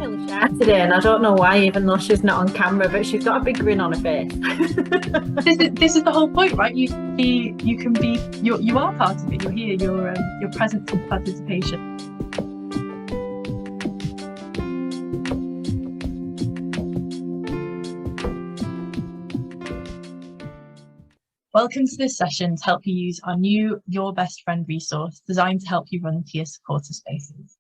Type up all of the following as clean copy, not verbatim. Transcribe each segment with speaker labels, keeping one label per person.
Speaker 1: really shy today, and I don't know why, even though she's not on camera, but she's got a big grin on her face.
Speaker 2: This is the whole point, right? You can be you are part of it. You're here. You're present with participation. Welcome to this session to help you use our new Your Best Friend resource designed to help you run peer supporter spaces.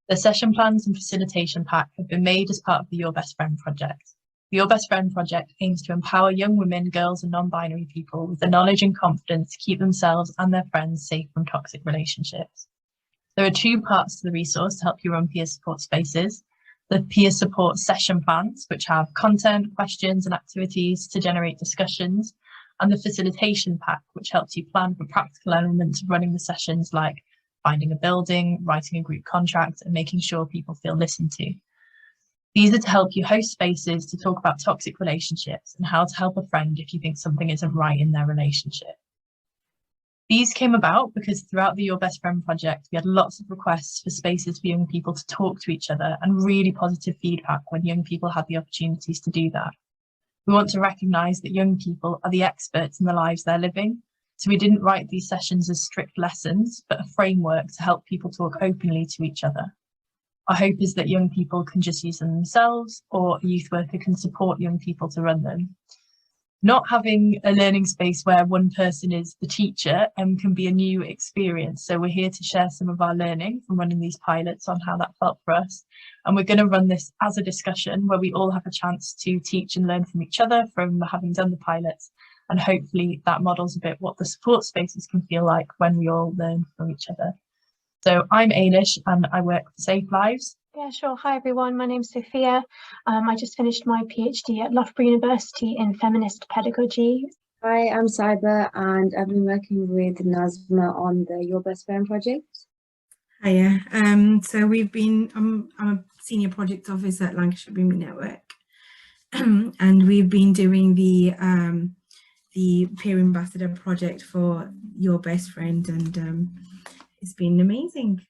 Speaker 2: The session plans and facilitation pack have been made as part of the Your Best Friend project. The Your Best Friend project aims to empower young women, girls and non-binary people with the knowledge and confidence to keep themselves and their friends safe from toxic relationships. There are two parts to the resource to help you run peer support spaces. The peer support session plans, which have content, questions and activities to generate discussions, and the facilitation pack, which helps you plan for practical elements of running the sessions like finding a building, writing a group contract, and making sure people feel listened to. These are to help you host spaces to talk about toxic relationships and how to help a friend if you think something isn't right in their relationship. These came about because throughout the Your Best Friend project, we had lots of requests for spaces for young people to talk to each other and really positive feedback when young people had the opportunities to do that. We want to recognise that young people are the experts in the lives they're living. So we didn't write these sessions as strict lessons, but a framework to help people talk openly to each other. Our hope is that young people can just use them themselves, or a youth worker can support young people to run them. Not having a learning space where one person is the teacher can be a new experience. So we're here to share some of our learning from running these pilots on how that felt for us. And we're going to run this as a discussion where we all have a chance to teach and learn from each other from having done the pilots. And hopefully that models a bit what the support spaces can feel like when we all learn from each other. So I'm Ailish and I work for Safe Lives.
Speaker 3: Yeah, sure. Hi, everyone. My name's Sophia. I just finished my PhD at Loughborough University in feminist pedagogy.
Speaker 4: Hi, I'm Saiba and I've been working with Nazma on the Your Best Friend project.
Speaker 5: Hiya. So I'm a senior project officer at Lancashire Women Network, and we've been doing the peer ambassador project for Your Best Friend, and it's been amazing.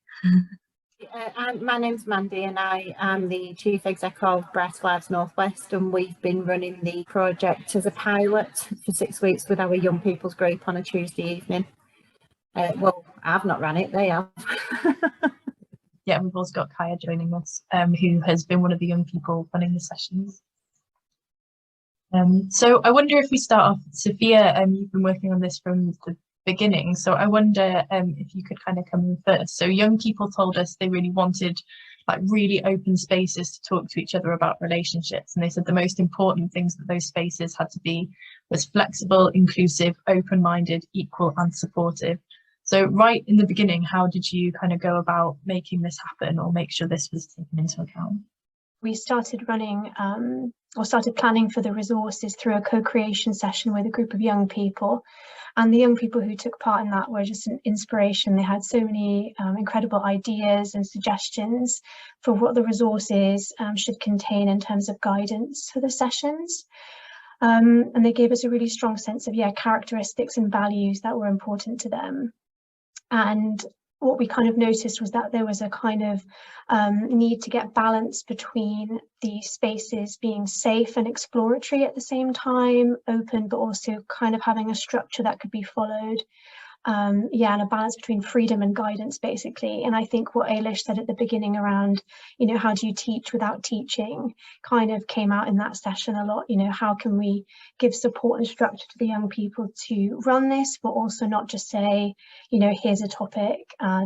Speaker 1: My name's Mandy and I am the Chief Exec of Bright Lives Northwest, and we've been running the project as a pilot for 6 weeks with our young people's group on a Tuesday evening. Well, I've not run it, they have.
Speaker 2: Yeah, we've also got Kaya joining us, who has been one of the young people running the sessions. So I wonder if we start off, Sophia, you've been working on this from the beginning, so I wonder if you could kind of come in first. So young people told us they really wanted like really open spaces to talk to each other about relationships, and they said the most important things that those spaces had to be was flexible, inclusive, open-minded, equal and supportive. So right in the beginning, how did you kind of go about making this happen or make sure this was taken into account?
Speaker 3: We started running or started planning for the resources through a co-creation session with a group of young people. And the young people who took part in that were just an inspiration. They had so many incredible ideas and suggestions for what the resources should contain in terms of guidance for the sessions. And they gave us a really strong sense of characteristics and values that were important to them. And what we kind of noticed was that there was a kind of need to get balance between the spaces being safe and exploratory at the same time, open, but also kind of having a structure that could be followed. And a balance between freedom and guidance, basically. And I think what Ailish said at the beginning around, how do you teach without teaching, kind of came out in that session a lot. How can we give support and structure to the young people to run this, but also not just say, here's a topic,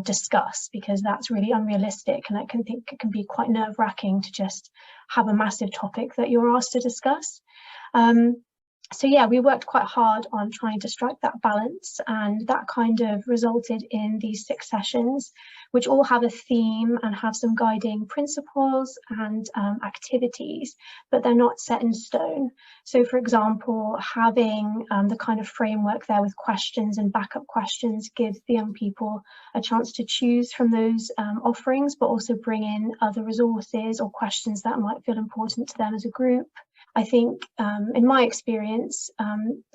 Speaker 3: discuss, because that's really unrealistic. And I think it can be quite nerve-wracking to just have a massive topic that you're asked to discuss. So we worked quite hard on trying to strike that balance, and that kind of resulted in these 6 sessions, which all have a theme and have some guiding principles and activities, but they're not set in stone. So for example, having the kind of framework there with questions and backup questions gives the young people a chance to choose from those offerings, but also bring in other resources or questions that might feel important to them as a group. I think in my experience,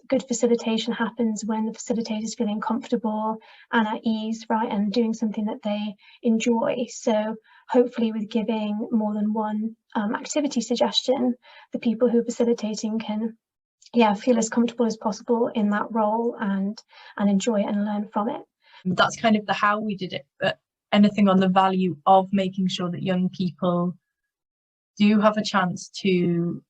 Speaker 3: good facilitation happens when the facilitator is feeling comfortable and at ease, right, and doing something that they enjoy. So hopefully with giving more than one activity suggestion, the people who are facilitating can feel as comfortable as possible in that role and enjoy it and learn from it.
Speaker 2: That's kind of the how we did it, but anything on the value of making sure that young people do have a chance to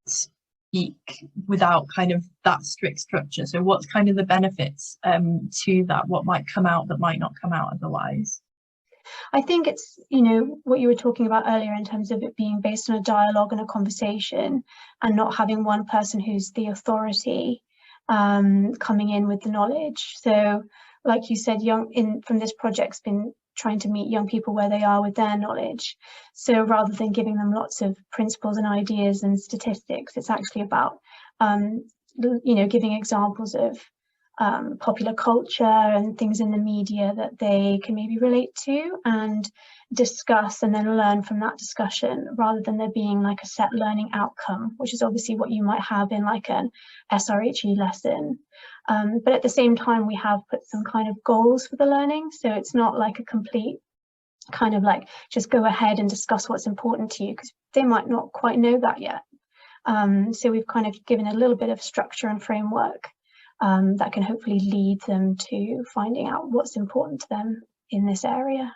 Speaker 2: speak without kind of that strict structure. So what's kind of the benefits to that? What might come out that might not come out otherwise?
Speaker 3: I think it's, you know, what you were talking about earlier in terms of it being based on a dialogue and a conversation and not having one person who's the authority coming in with the knowledge. So like you said, from this project's been trying to meet young people where they are with their knowledge. So rather than giving them lots of principles and ideas and statistics, it's actually about, you know, giving examples of popular culture and things in the media that they can maybe relate to and discuss and then learn from that discussion, rather than there being like a set learning outcome, which is obviously what you might have in like an SRHE lesson. But at the same time, we have put some kind of goals for the learning. So it's not like a complete kind of like just go ahead and discuss what's important to you, because they might not quite know that yet. So we've kind of given a little bit of structure and framework that can hopefully lead them to finding out what's important to them in this area.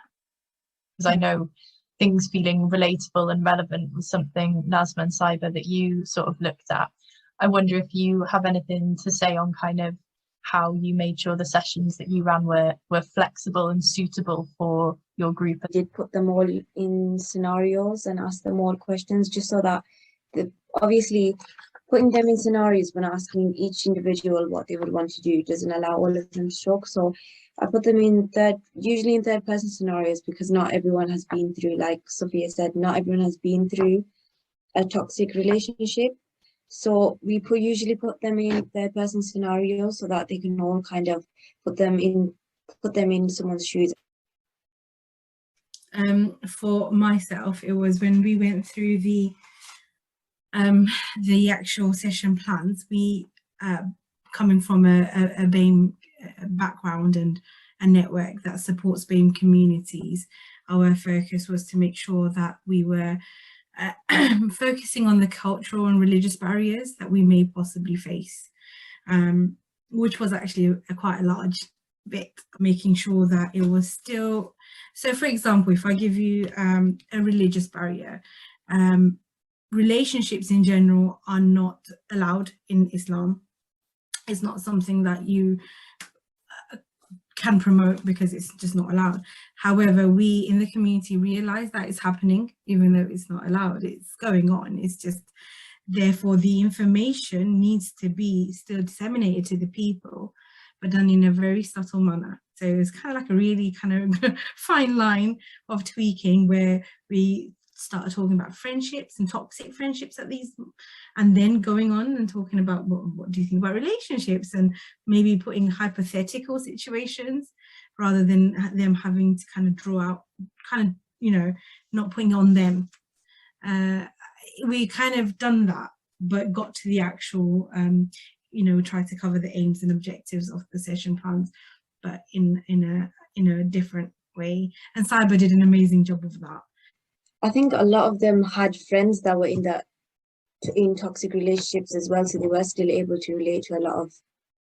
Speaker 2: Because I know things feeling relatable and relevant was something, Nazma and Saiba, that you sort of looked at. I wonder if you have anything to say on kind of how you made sure the sessions that you ran were flexible and suitable for your group.
Speaker 4: I did put them all in scenarios and ask them all questions, just so that obviously putting them in scenarios when asking each individual what they would want to do doesn't allow all of them to talk. So I put them in usually in third person scenarios, because not everyone has been through, like Sophia said, not everyone has been through a toxic relationship. So we usually put them in third person scenarios so that they can all kind of put them in someone's shoes.
Speaker 5: For myself, it was when we went through the actual session plans. We coming from a BAME background and a network that supports BAME communities, our focus was to make sure that we were focusing on the cultural and religious barriers that we may possibly face, which was actually quite a large bit, making sure that it was still. So for example, if I give you a religious barrier, relationships in general are not allowed in Islam. It's not something that you can promote because it's just not allowed. However, we in the community realize that it's happening, even though it's not allowed. It's going on. It's just, therefore, the information needs to be still disseminated to the people, but done in a very subtle manner. So it's kind of like a really kind of fine line of tweaking, where we started talking about friendships and toxic friendships at these, and then going on and talking about what do you think about relationships, and maybe putting hypothetical situations rather than them having to kind of draw out, kind of, you know, not putting on them. We kind of done that, but got to the actual, you know, try to cover the aims and objectives of the session plans, but in a different way. And Saiba did an amazing job of that.
Speaker 4: I think a lot of them had friends that were in toxic relationships as well, so they were still able to relate to a lot of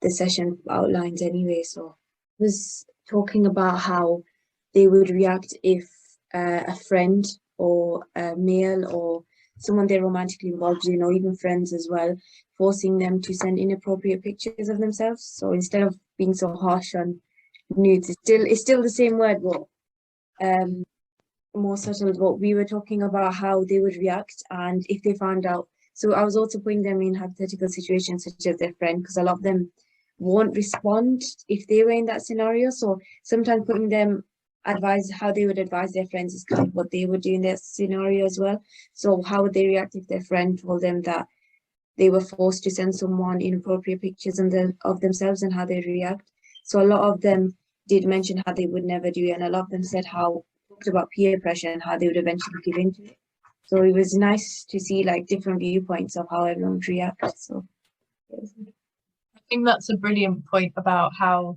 Speaker 4: the session outlines anyway. So I was talking about how they would react if a friend or a male or someone they're romantically involved in, or even friends as well, forcing them to send inappropriate pictures of themselves. So instead of being so harsh on nudes, it's still the same word, but more subtle. But we were talking about how they would react, and if they found out. So I was also putting them in hypothetical situations such as their friend, because a lot of them won't respond if they were in that scenario. So sometimes putting them how they would advise their friends is kind of what they would do in that scenario as well. So how would they react if their friend told them that they were forced to send someone inappropriate pictures of themselves, and how they react. So a lot of them did mention how they would never do it, and a lot of them said talked about peer pressure and how they would eventually give into it. So it was nice to see like different viewpoints of how everyone would react. So
Speaker 2: I think that's a brilliant point about how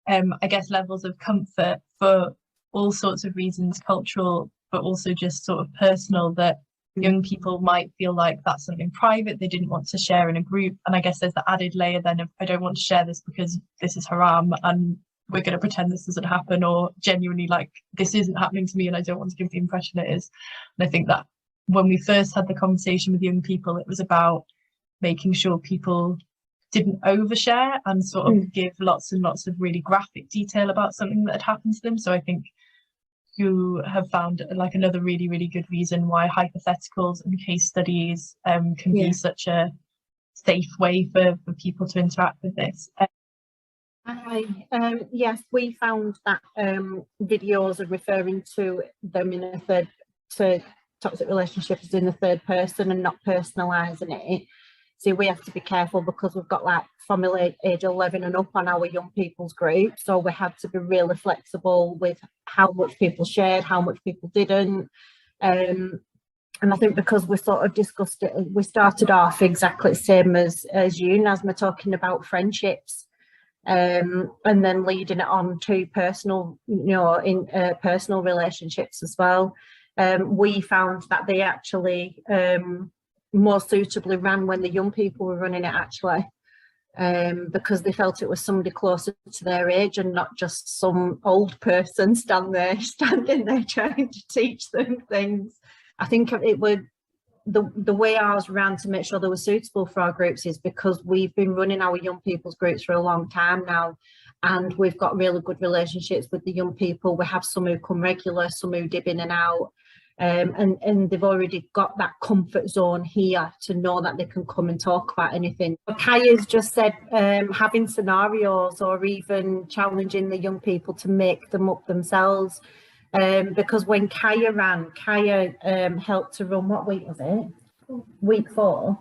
Speaker 2: I guess levels of comfort for all sorts of reasons, cultural, but also just sort of personal, that young people might feel like that's something private they didn't want to share in a group. And I guess there's the added layer then of, I don't want to share this because this is haram and we're going to pretend this doesn't happen, or genuinely like this isn't happening to me and I don't want to give the impression it is. And I think that when we first had the conversation with young people, it was about making sure people didn't overshare and sort of give lots and lots of really graphic detail about something that had happened to them. So I think you have found like another really, really good reason why hypotheticals and case studies can be such a safe way for people to interact with this.
Speaker 1: Yes, we found that videos are referring to them to toxic relationships in the third person and not personalising it. So we have to be careful because we've got like from age 11 and up on our young people's group. So we had to be really flexible with how much people shared, how much people didn't. And I think because we sort of discussed it, we started off exactly the same as you, Nazma, talking about friendships. And then leading it on to personal, personal relationships as well. We found that they actually more suitably ran when the young people were running it actually, because they felt it was somebody closer to their age and not just some old person standing there trying to teach them things. I think it would, the way ours ran to make sure they were suitable for our groups is because we've been running our young people's groups for a long time now, and we've got really good relationships with the young people. We have some who come regular, some who dip in and out. And they've already got that comfort zone here to know that they can come and talk about anything. Kaya's just said having scenarios or even challenging the young people to make them up themselves. Because when Kaya helped to run, what week was it? Week 4.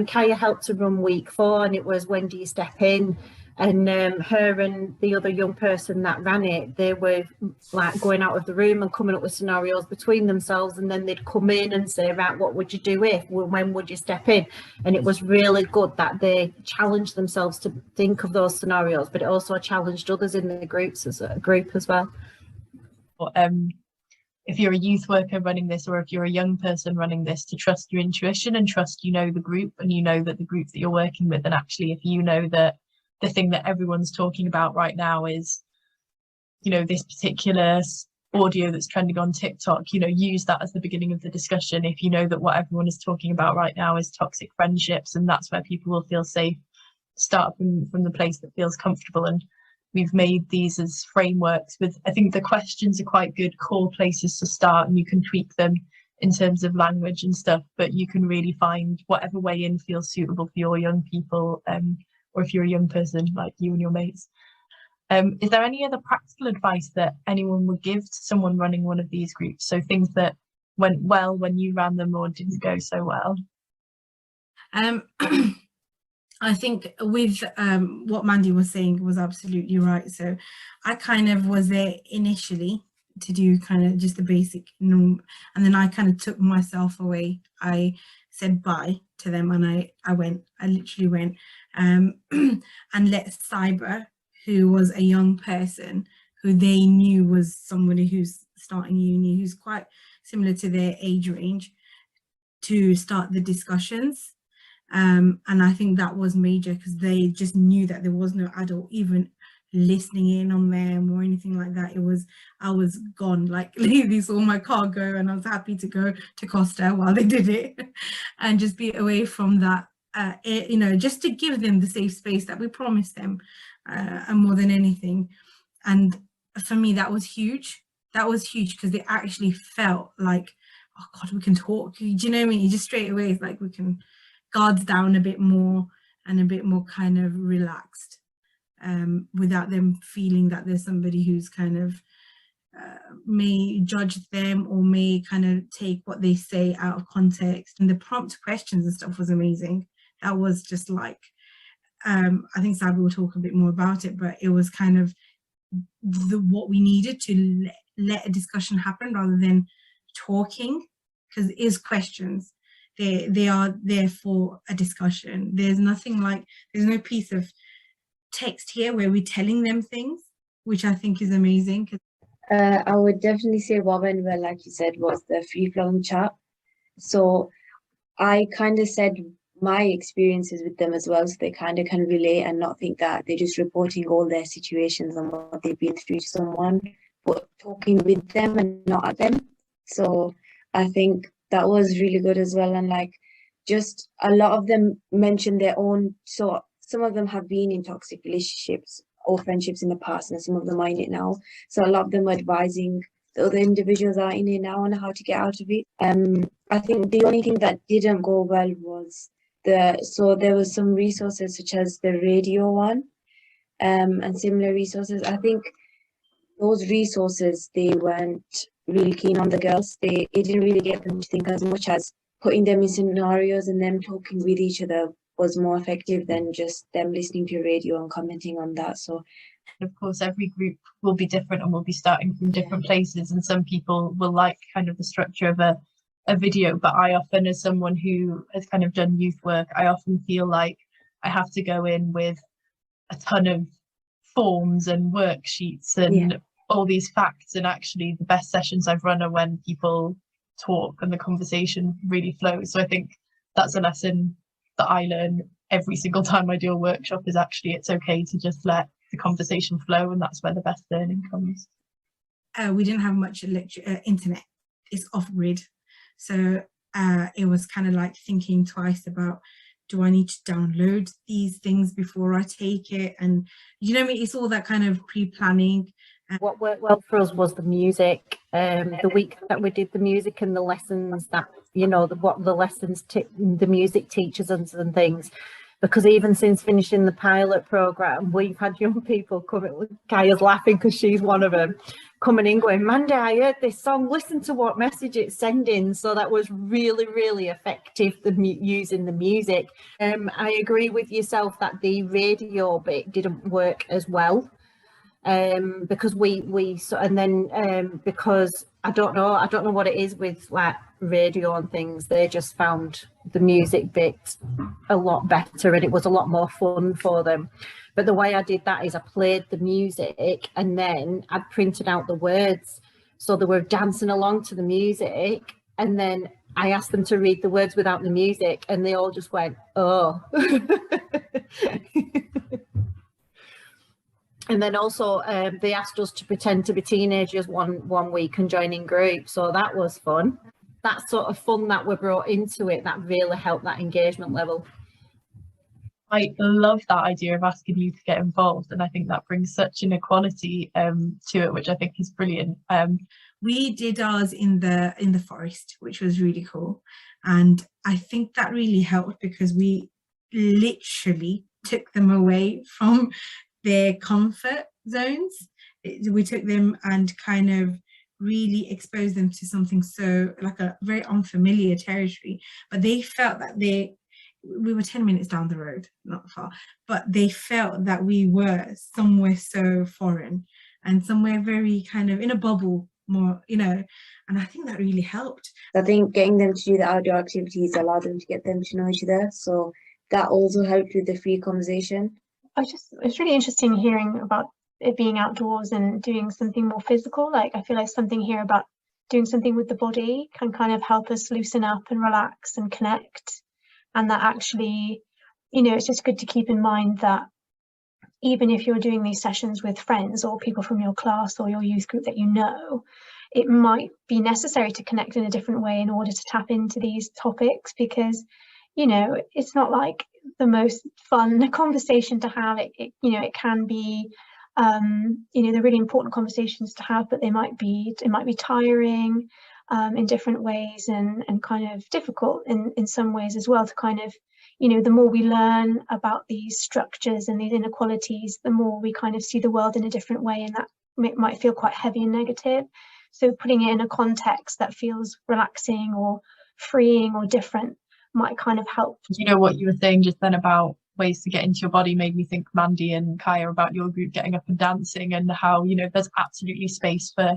Speaker 1: Kaya helped to run week 4, and it was when do you step in? And her and the other young person that ran it, they were like going out of the room and coming up with scenarios between themselves, and then they'd come in and say, right, what would you do if, when would you step in? And it was really good that they challenged themselves to think of those scenarios, but it also challenged others in the group as well.
Speaker 2: If you're a youth worker running this, or if you're a young person running this, to trust your intuition and trust the group, and that the group that you're working with, and actually if you know that the thing that everyone's talking about right now is, this particular audio that's trending on TikTok, use that as the beginning of the discussion. If you know that what everyone is talking about right now is toxic friendships, and that's where people will feel safe, start from the place that feels comfortable. And we've made these as frameworks with, I think the questions are quite good core places to start, and you can tweak them in terms of language and stuff, but you can really find whatever way in feels suitable for your young people, or if you're a young person like you and your mates. Is there any other practical advice that anyone would give to someone running one of these groups? So things that went well when you ran them or didn't go so well?
Speaker 5: I think with what Mandy was saying was absolutely right. So I kind of was there initially to do kind of just the basic norm, and then I kind of took myself away. I said bye to them, and I literally went and let Cyber, who was a young person who they knew was somebody who's starting uni, who's quite similar to their age range, to start the discussions. And I think that was major, because they just knew that there was no adult even listening in on them or anything like that. I was gone, like they saw my car go, and I was happy to go to Costa while they did it and just be away from that, just to give them the safe space that we promised them, and more than anything. And for me, that was huge. That was huge, because they actually felt like, oh God, we can talk. Do you know what I mean? You just straight away, it's like we can guards down a bit more and a bit more kind of relaxed, without them feeling that there's somebody who's kind of may judge them or may kind of take what they say out of context. And the prompt questions and stuff was amazing. That was just like, I think Sabi will talk a bit more about it, but it was kind of what we needed to let a discussion happen rather than talking, because it is questions. They are there for a discussion. There's no piece of text here where we're telling them things, which I think is amazing.
Speaker 4: I would definitely say Bob and Well, like you said, was the free-flowing chat. So I kind of said my experiences with them as well, so they kind of can relate and not think that they're just reporting all their situations and what they've been through to someone, but talking with them and not at them. So I think that was really good as well. And like, just a lot of them mentioned their own, so some of them have been in toxic relationships or friendships in the past, and some of them are in it now. So a lot of them were advising the other individuals that are in it now on how to get out of it. I think the only thing that didn't go well was so there was some resources such as the radio one, and similar resources. I think those resources, they weren't really keen on the girls. It didn't really get them to think as much as putting them in scenarios and them talking with each other was more effective than just them listening to radio and commenting on that. So
Speaker 2: of course, every group will be different and will be starting from different places, and some people will like kind of the structure of a video, but I often, as someone who has kind of done youth work, I often feel like I have to go in with a ton of forms and worksheets and all these facts, and actually the best sessions I've run are when people talk and the conversation really flows. So I think that's a lesson that I learn every single time I do a workshop, is actually it's okay to just let the conversation flow, and that's where the best learning comes.
Speaker 5: We didn't have much internet. It's off grid, so it was kind of like thinking twice about, do I need to download these things before I take it? And you know what I mean, it's all that kind of pre-planning.
Speaker 1: What worked well for us was the music. The week that we did the music and the lessons that, you know, what the lessons the music teachers and things. Because even since finishing the pilot program, we've had young people coming. Kaya's laughing because she's one of them, coming in going, Mandy, I heard this song, listen to what message it's sending. So that was really, really effective, using the music. I agree with yourself that the radio bit didn't work as well. Because because I don't know what it is with like radio and things, they just found the music bit a lot better and it was a lot more fun for them. But the way I did that is I played the music and then I printed out the words, so they were dancing along to the music, and then I asked them to read the words without the music and they all just went, oh. And then also they asked us to pretend to be teenagers one week and join in groups. So that was fun. That sort of fun that we brought into it, that really helped that engagement level.
Speaker 2: I love that idea of asking you to get involved. And I think that brings such an equality to it, which I think is brilliant.
Speaker 5: We did ours in the forest, which was really cool. And I think that really helped because we literally took them away from their comfort zones. We took them and kind of really exposed them to something so like a very unfamiliar territory, but they felt that we were 10 minutes down the road, not far, but they felt that we were somewhere so foreign and somewhere very kind of in a bubble more, you know, and I think that really helped.
Speaker 4: I think getting them to do the outdoor activities allowed them to get them to know each other, so that also helped with the free conversation.
Speaker 3: It's really interesting hearing about it being outdoors and doing something more physical. Like I feel like something here about doing something with the body can kind of help us loosen up and relax and connect. And that actually, you know, it's just good to keep in mind that even if you're doing these sessions with friends or people from your class or your youth group that you know, it might be necessary to connect in a different way in order to tap into these topics, because, you know, it's not like the most fun conversation to have. It you know, it can be, you know, they're really important conversations to have, but it might be tiring in different ways and kind of difficult in some ways as well to kind of, you know, the more we learn about these structures and these inequalities, the more we kind of see the world in a different way, and that might feel quite heavy and negative. So putting it in a context that feels relaxing or freeing or different might kind of help.
Speaker 2: You know, what you were saying just then about ways to get into your body made me think, Mandy and Kaya, about your group getting up and dancing, and how, you know, there's absolutely space for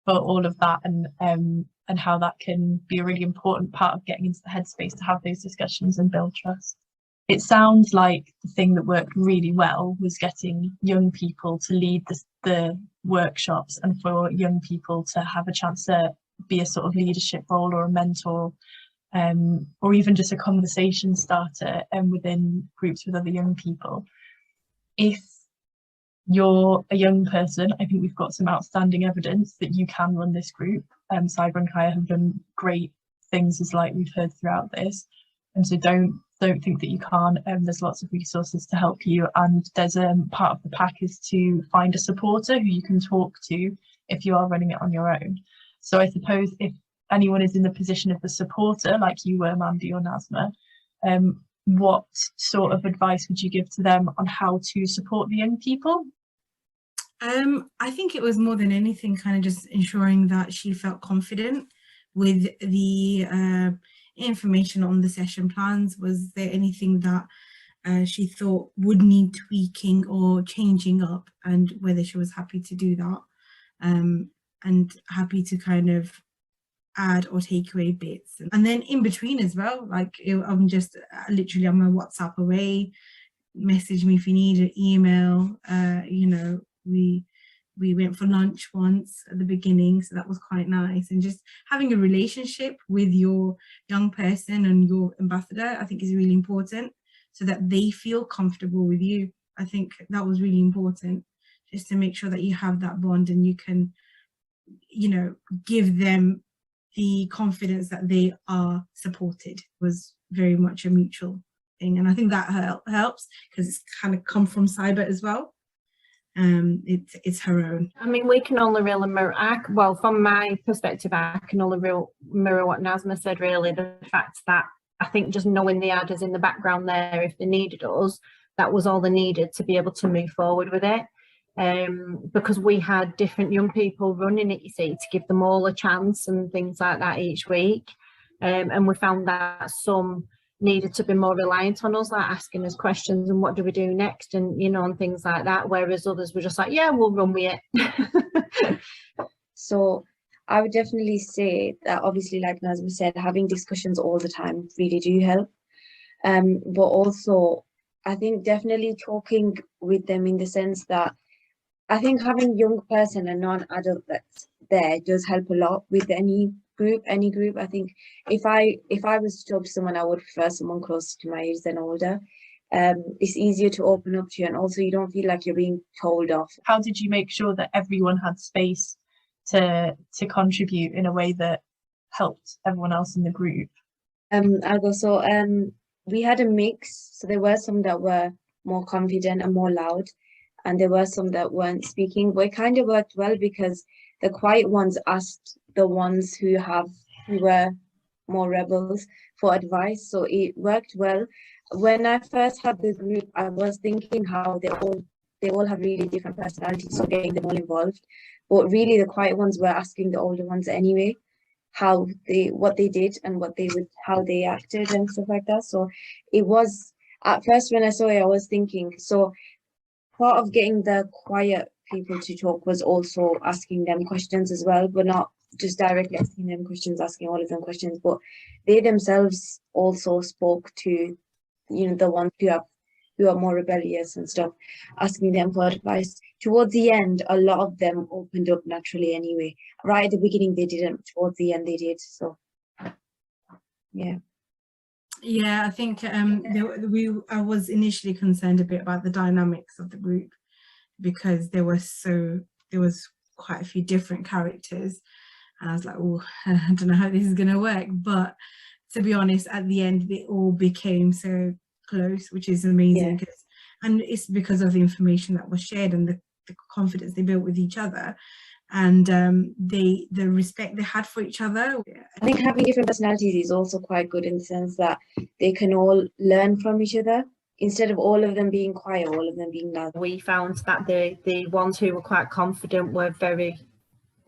Speaker 2: all of that, and how that can be a really important part of getting into the headspace to have those discussions and build trust. It sounds like the thing that worked really well was getting young people to lead the workshops and for young people to have a chance to be a sort of leadership role or a mentor, or even just a conversation starter within groups with other young people. If you're a young person, I think we've got some outstanding evidence that you can run this group. Cyber and Kaya have done great things, as like we've heard throughout this, and so don't think that you can't. There's lots of resources to help you, and there's part of the pack is to find a supporter who you can talk to if you are running it on your own. So I suppose if anyone is in the position of the supporter, like you were, Mandy or Nazma, what sort of advice would you give to them on how to support the young people?
Speaker 5: I think it was more than anything kind of just ensuring that she felt confident with the information on the session plans. Was there anything that she thought would need tweaking or changing up, and whether she was happy to do that, and happy to kind of add or take away bits. And then in between as well, like I'm just literally on my WhatsApp away, message me if you need an email. You know, we went for lunch once at the beginning, so that was quite nice. And just having a relationship with your young person and your ambassador, I think is really important, so that they feel comfortable with you. I think that was really important, just to make sure that you have that bond and you can, you know, give them the confidence that they are supported. Was very much a mutual thing, and I think that helps because it's kind of come from Cyber as well. It's her own.
Speaker 1: I mean, we can only really mirror, well, from my perspective, I can only mirror what Nazma said, really. The fact that I think just knowing the adders in the background there, if they needed us, that was all they needed to be able to move forward with it. Because we had different young people running it, you see, to give them all a chance and things like that each week. And we found that some needed to be more reliant on us, like asking us questions and what do we do next, and you know, and things like that, whereas others were just like, yeah, we'll run with it.
Speaker 4: So I would definitely say that, obviously, like Nazma said, having discussions all the time really do help, but also I think definitely talking with them, in the sense that I think having young person and non-adult that's there does help a lot with any group. I think if I was to talk to someone, I would prefer someone closer to my age than older. It's easier to open up to you, and also you don't feel like you're being told off.
Speaker 2: How did you make sure that everyone had space to contribute in a way that helped everyone else in the group?
Speaker 4: I'll go. So we had a mix. So there were some that were more confident and more loud, and there were some that weren't speaking, but it kind of worked well because the quiet ones asked the ones who were more rebels for advice. So it worked well. When I first had the group, I was thinking how they all have really different personalities, so getting them all involved. But really the quiet ones were asking the older ones anyway, what they did and how they acted and stuff like that. So it was, at first when I saw it, I was thinking, so part of getting the quiet people to talk was also asking them questions as well, but not just directly asking them questions, asking all of them questions, but they themselves also spoke to, you know, the ones who are more rebellious and stuff, asking them for advice. Towards the end, a lot of them opened up naturally anyway. Right at the beginning they didn't, towards the end they did. So yeah.
Speaker 5: Yeah, I think I was initially concerned a bit about the dynamics of the group, because there was quite a few different characters, and I was like, oh, I don't know how this is going to work. But to be honest, at the end they all became so close, which is amazing.
Speaker 4: Yeah.
Speaker 5: And it's because of the information that was shared and the confidence they built with each other, and the respect they had for each other.
Speaker 4: I think having different personalities is also quite good, in the sense that they can all learn from each other, instead of all of them being quiet, all of them being loud.
Speaker 1: We found that the ones who were quite confident were very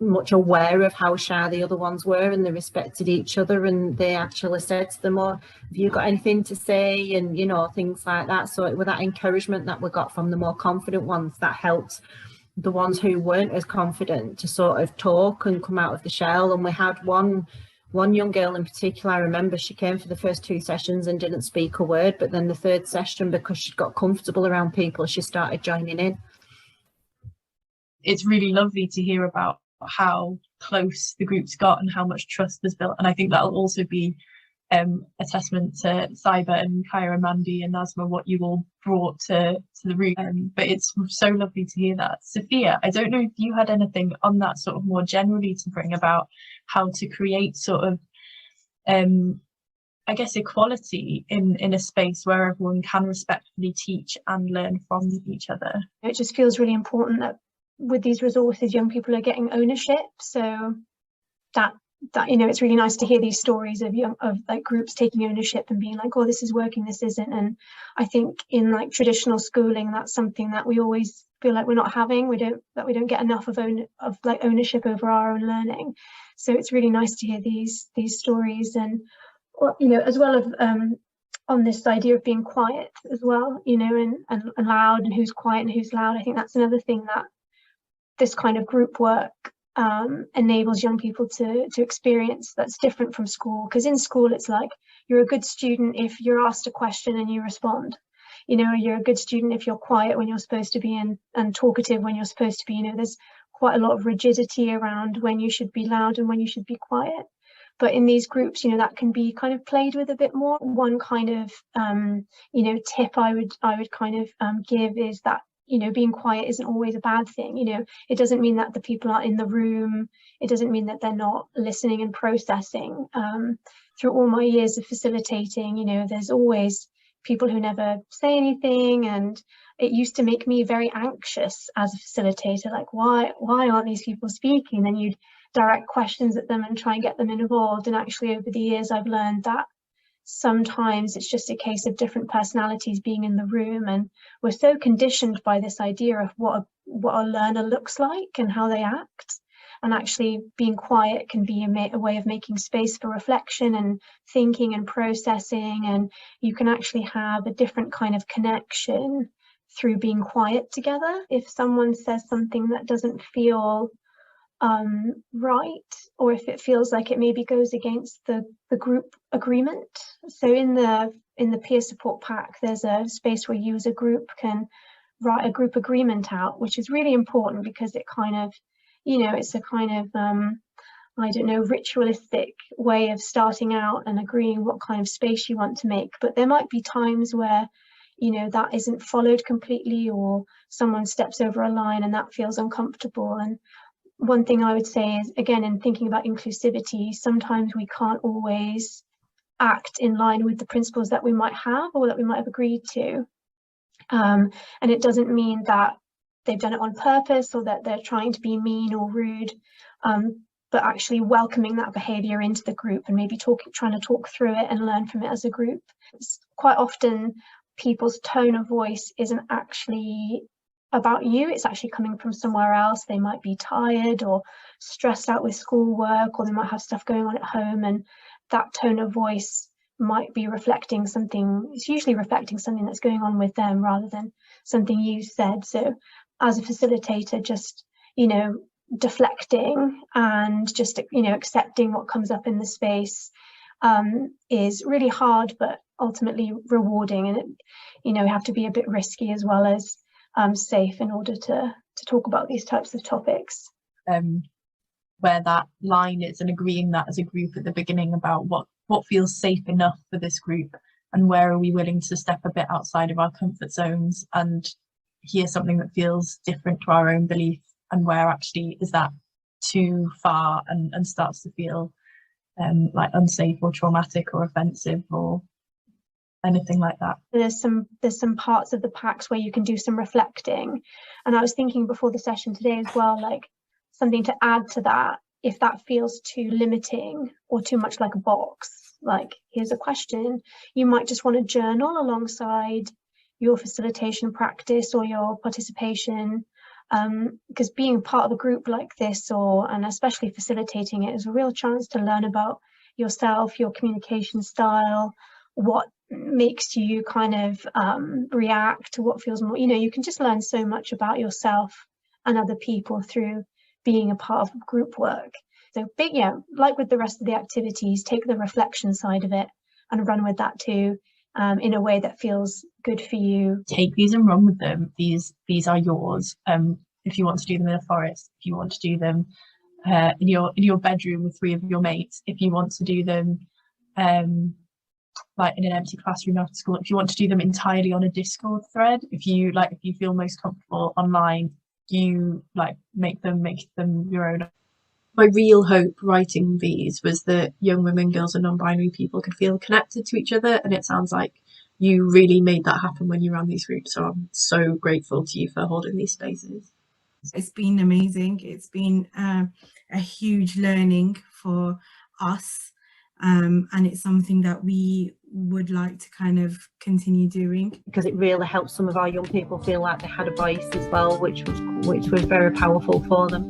Speaker 1: much aware of how shy the other ones were, and they respected each other, and they actually said to them, oh, have you got anything to say, and you know, things like that. So with that encouragement that we got from the more confident ones, that helped the ones who weren't as confident to sort of talk and come out of the shell. And we had one young girl in particular, I remember she came for the first 2 sessions and didn't speak a word, but then the 3rd session, because she got comfortable around people, she started joining in.
Speaker 2: it's really lovely to hear about how close the group's got and how much trust was built. And I think that'll also be a testament to Cyber and Kyra, Mandy and Nazma, what you all brought to the room. But it's so lovely to hear that. Sophia, I don't know if you had anything on that sort of more generally to bring about how to create sort of, I guess, equality in a space where everyone can respectfully teach and learn from each other.
Speaker 3: It just feels really important that with these resources, young people are getting ownership. So that it's really nice to hear these stories of like groups taking ownership and being like, oh, this is working, this isn't. And I think in like traditional schooling, that's something that we always feel like we're not having. We don't get enough of ownership over our own learning. So it's really nice to hear these stories, and as well as on this idea of being quiet as well, and loud, and who's quiet and who's loud. I think that's another thing that this kind of group work enables young people to experience that's different from school. Because in school, it's like you're a good student if you're asked a question and you respond. You're a good student if you're quiet when you're supposed to be, and talkative when you're supposed to be. There's quite a lot of rigidity around when you should be loud and when you should be quiet. But in these groups, that can be kind of played with a bit more. One kind of tip I would kind of give is that being quiet isn't always a bad thing. It doesn't mean that the people aren't in the room. It doesn't mean that they're not listening and processing. Through all my years of facilitating, there's always people who never say anything, and it used to make me very anxious as a facilitator. Like, why aren't these people speaking? Then you'd direct questions at them and try and get them involved. And actually, over the years, I've learned that sometimes it's just a case of different personalities being in the room, and we're so conditioned by this idea of what a learner looks like and how they act. And actually being quiet can be a way of making space for reflection and thinking and processing, and you can actually have a different kind of connection through being quiet together. If someone says something that doesn't feel right, or if it feels like it maybe goes against the group agreement. So in the peer support pack, there's a space where you as a group can write a group agreement out, which is really important because it kind of, it's a kind of ritualistic way of starting out and agreeing what kind of space you want to make. But there might be times where that isn't followed completely, or someone steps over a line and that feels uncomfortable. And one thing I would say is, again, in thinking about inclusivity, sometimes we can't always act in line with the principles that we might have or that we might have agreed to. And it doesn't mean that they've done it on purpose or that they're trying to be mean or rude, but actually welcoming that behavior into the group and maybe trying to talk through it and learn from it as a group. It's quite often people's tone of voice isn't actually about you, it's actually coming from somewhere else. They might be tired or stressed out with schoolwork, or they might have stuff going on at home, and that tone of voice might be reflecting something. It's usually reflecting something that's going on with them rather than something you said. So as a facilitator, just deflecting and just accepting what comes up in the space is really hard, but ultimately rewarding. And it, we have to be a bit risky as well as safe in order to talk about these types of topics.
Speaker 2: Where that line is, and agreeing that as a group at the beginning about what feels safe enough for this group, and where are we willing to step a bit outside of our comfort zones and hear something that feels different to our own belief, and where actually is that too far and starts to feel like unsafe or traumatic or offensive or anything like that.
Speaker 3: There's some parts of the packs where you can do some reflecting, and I was thinking before the session today as well, like something to add to that if that feels too limiting or too much like a box. Like, here's a question, you might just want to journal alongside your facilitation practice or your participation, because being part of a group like this, and especially facilitating it, is a real chance to learn about yourself, your communication style, what makes you kind of react, what feels more, you can just learn so much about yourself and other people through being a part of group work. So like with the rest of the activities, take the reflection side of it and run with that too, in a way that feels good for you.
Speaker 2: Take these and run with them. These are yours. if you want to do them in a forest, if you want to do them in your bedroom with 3 of your mates, if you want to do them like in an empty classroom after school, if you want to do them entirely on a Discord thread, if you feel most comfortable online, you like make them your own. My real hope writing these was that young women, girls and non-binary people could feel connected to each other, and it sounds like you really made that happen when you ran these groups, so I'm so grateful to you for holding these spaces.
Speaker 5: It's been amazing. It's been a huge learning for us, and it's something that we would like to kind of continue doing,
Speaker 1: because it really helped some of our young people feel like they had a voice as well, which was very powerful for them.